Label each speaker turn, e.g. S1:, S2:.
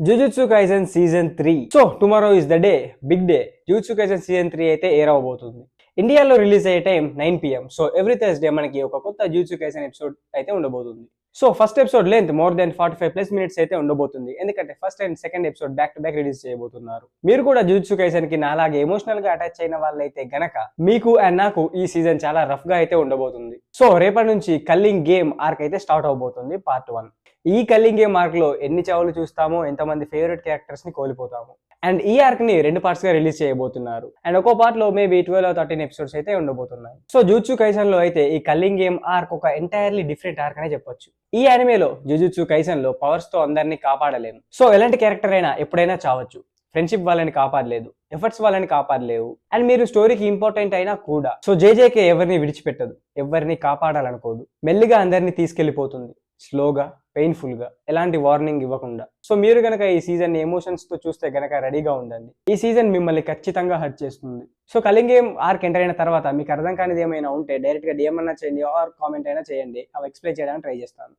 S1: Jujutsu Kaisen season 3. So tomorrow is the day, big day. Jujutsu Kaisen season 3 అయితే air అవబోతుంది. ఇండియాలో release అయ్యే time 9 PM. So every Thursday మనకి ఒక కొత్త జుజుత్సు కైసెన్ ఎపిసోడ్ అయితే ఉండబోతుంది. So first episode length more than 45+ minutes అయితే ఉండబోతుంది. ఎందుకంటే first and second episode back to back release చేయబోతున్నారు. మీరు కూడా జుజుత్సు కైసెన్ కి నాలాగే ఎమోషనల్ గా అటాచ్ అయిన వాళ్ళైతే గనక మీకు అండ్ నాకు ఈ సీజన్ చాలా రఫ్ గా అయితే ఉండబోతుంది. సో రేపటి నుంచి కల్లింగ్ గేమ్ ఆర్క్ అయితే స్టార్ట్ అవబోతుంది పార్ట్ 1. ఈ కల్లింగ్ గేమ్ ఆర్క్ లో ఎన్ని చావులు చూస్తామో, ఎంతమంది ఫేవరెట్ క్యారెక్టర్స్ ని కోల్పోతాము. అండ్ ఈ ఆర్క్ ని 2 పార్ట్స్ గా రిలీజ్ చేయబోతున్నారు. అండ్ ఒక్కో పార్ట్ లో మేబీ 12 or 13 ఎపిసోడ్స్ అయితే ఉండబోతున్నాయి. సో జుజుత్సు కైసెన్ లో అయితే ఈ కల్లింగ్ గేమ్ ఆర్క్ ఒక ఎంటైర్లీ డిఫరెంట్ ఆర్క్ అనే చెప్పొచ్చు. ఈ యానిమేలో జుజుత్సు కైసెన్ లో పవర్స్ తో అందరినీ కాపాడలేము. సో ఎలాంటి క్యారెక్టర్ అయినా ఎప్పుడైనా చావచ్చు. ఫ్రెండ్షిప్ వాళ్ళని కాపాడలేదు, ఎఫర్ట్స్ వాళ్ళని కాపాడలేవు, అండ్ మీరు స్టోరీకి ఇంపార్టెంట్ అయినా కూడా. సో జేజేకే ఎవరిని విడిచిపెట్టదు, ఎవరిని కాపాడాలనుకోదు, మెల్లిగా అందరినీ తీసుకెళ్లిపోతుంది, స్లోగా, పెయిన్ఫుల్ గా, ఎలాంటి వార్నింగ్ ఇవ్వకుండా. సో మీరు గనక ఈ సీజన్ ని ఎమోషన్స్ తో చూస్తే గనక రెడీగా ఉండండి. ఈ సీజన్ మిమ్మల్ని ఖచ్చితంగా హర్ట్ చేస్తుంది. So culling game arc enter అయిన తర్వాత మీకు అర్థం కానిది ఏమైనా ఉంటే డైరెక్ట్ గా డిఎం అన్నా చేయండి ఆర్ కామెంట్ అయినా చేయండి. అవి ఎక్స్ప్లెయిన్ చేయడానికి ట్రై చేస్తాను.